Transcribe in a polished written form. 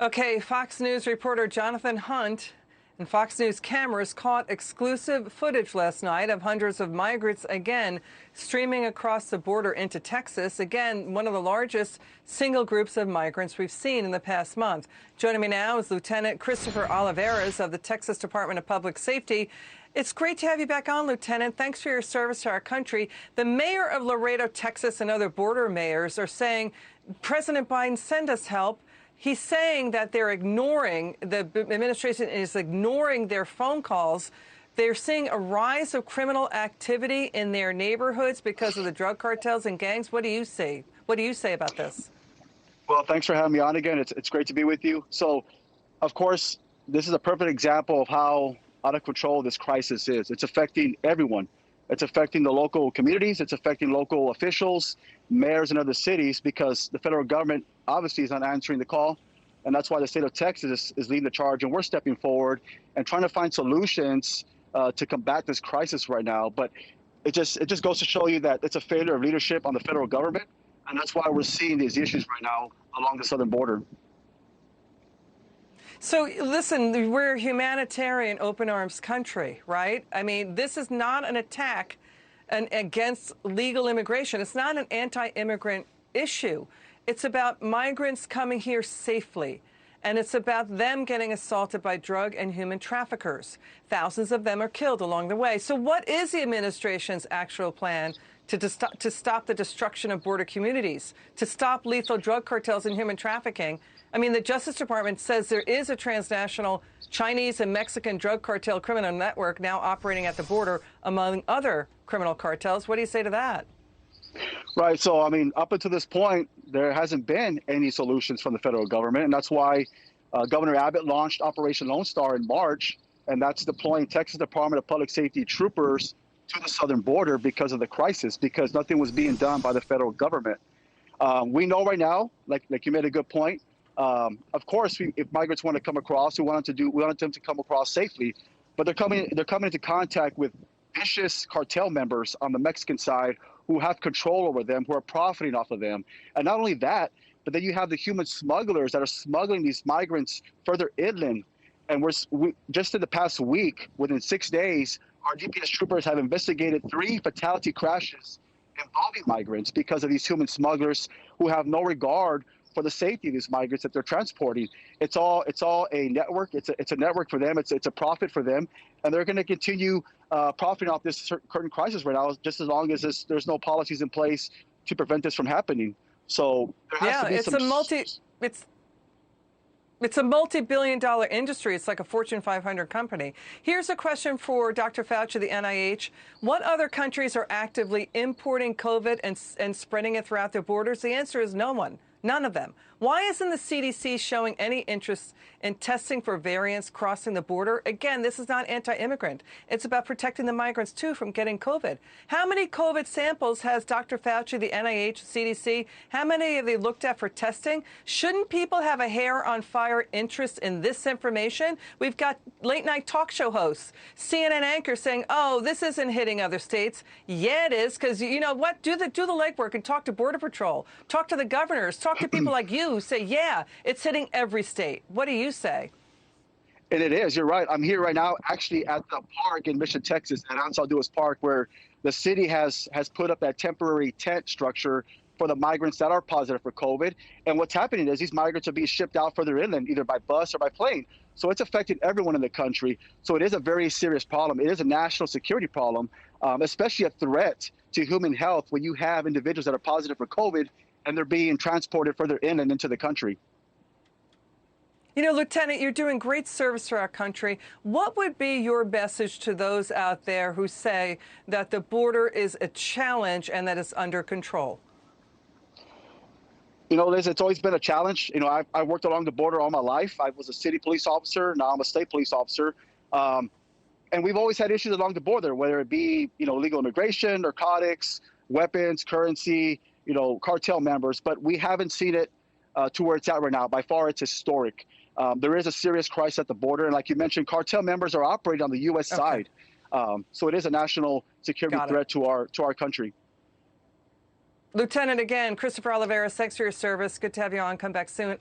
Okay, Fox News reporter Jonathan Hunt and Fox News cameras caught exclusive footage last night of hundreds of migrants again streaming across the border into Texas. Again, one of the largest single groups of migrants we've seen in the past month. Joining me now is Lieutenant Christopher Olivarez of the Texas Department of Public Safety. It's great to have you back on, Lieutenant. Thanks for your service to our country. The mayor of Laredo, Texas, and other border mayors are saying, President Biden, send us help. He's saying that they're ignoring, the administration is ignoring their phone calls. They're seeing a rise of criminal activity in their neighborhoods because of the drug cartels and gangs. What do you say? What do you say about this? Well, thanks for having me on again. It's great to be with you. So, of course, this is a perfect example of how out of control this crisis is. It's affecting everyone. It's affecting the local communities. It's affecting local officials, mayors in other cities, because the federal government obviously is not answering the call. And that's why the state of Texas is leading the charge, and we're stepping forward and trying to find solutions to combat this crisis right now. But it just goes to show you that it's a failure of leadership on the federal government. And that's why we're seeing these issues right now along the southern border. So listen, we're a humanitarian, open arms country, right? I mean, this is not an attack against legal immigration. It's not an anti-immigrant issue. It's about migrants coming here safely. And it's about them getting assaulted by drug and human traffickers. Thousands of them are killed along the way. So what is the administration's actual plan to stop the destruction of border communities, to stop lethal drug cartels and human trafficking? I mean, the Justice Department says there is a transnational Chinese and Mexican drug cartel criminal network now operating at the border, among other criminal cartels. What do you say to that? Right. So, I mean, up until this point, there hasn't been any solutions from the federal government. And that's why Governor Abbott launched Operation Lone Star in March. And that's deploying Texas Department of Public Safety troopers to the southern border because of the crisis, because nothing was being done by the federal government. We know right now, like you made a good point. Of course, if migrants want to come across, we want them to come across safely, but they're coming into contact with vicious cartel members on the Mexican side who have control over them, who are profiting off of them. And not only that, but then you have the human smugglers that are smuggling these migrants further inland. And we just in the past week, within 6 days, our DPS troopers have investigated 3 fatality crashes involving migrants because of these human smugglers who have no regard for the safety of these migrants that they're transporting. It's all a network. It's a network for them. It's a profit for them, and they're going to continue profiting off this current crisis right now, just as long as there's no policies in place to prevent this from happening. So there has to be it's a multi-billion-dollar industry. It's like a Fortune 500 company. Here's a question for Dr. Fauci, the NIH. What other countries are actively importing COVID and spreading it throughout their borders? The answer is no one. None of them. Why isn't the CDC showing any interest in testing for variants crossing the border? Again, this is not anti-immigrant. It's about protecting the migrants, too, from getting COVID. How many COVID samples has Dr. Fauci, the NIH, CDC, how many have they looked at for testing? Shouldn't people have a hair on fire interest in this information? We've got late-night talk show hosts, CNN anchors saying, oh, this isn't hitting other states. Yeah, it is, because you know what? Do the legwork and talk to Border Patrol, talk to the governors, talk to people like you who say, yeah, it's hitting every state. What do you say? And it is. You're right. I'm here right now, actually, at the park in Mission, Texas, at Ansel Dewis Park, where the city has put up that temporary tent structure for the migrants that are positive for COVID. And what's happening is these migrants are being shipped out further inland, either by bus or by plane. So it's affecting everyone in the country. So it is a very serious problem. It is a national security problem, especially a threat to human health when you have individuals that are positive for COVID and they're being transported further inland into the country. You know, Lieutenant, you're doing great service for our country. What would be your message to those out there who say that the border is a challenge and that it's under control? You know, Liz, it's always been a challenge. You know, I worked along the border all my life. I was a city police officer. Now I'm a state police officer. And we've always had issues along the border, whether it be, you know, illegal immigration, narcotics, weapons, currency, you know, cartel members. But we haven't seen it to where it's at right now. By far, it's historic. There is a serious crisis at the border. And like you mentioned, cartel members are operating on the U.S. side. So it is a national security threat to our country. Lieutenant, again, Christopher Olivarez, thanks for your service. Good to have you on. Come back soon.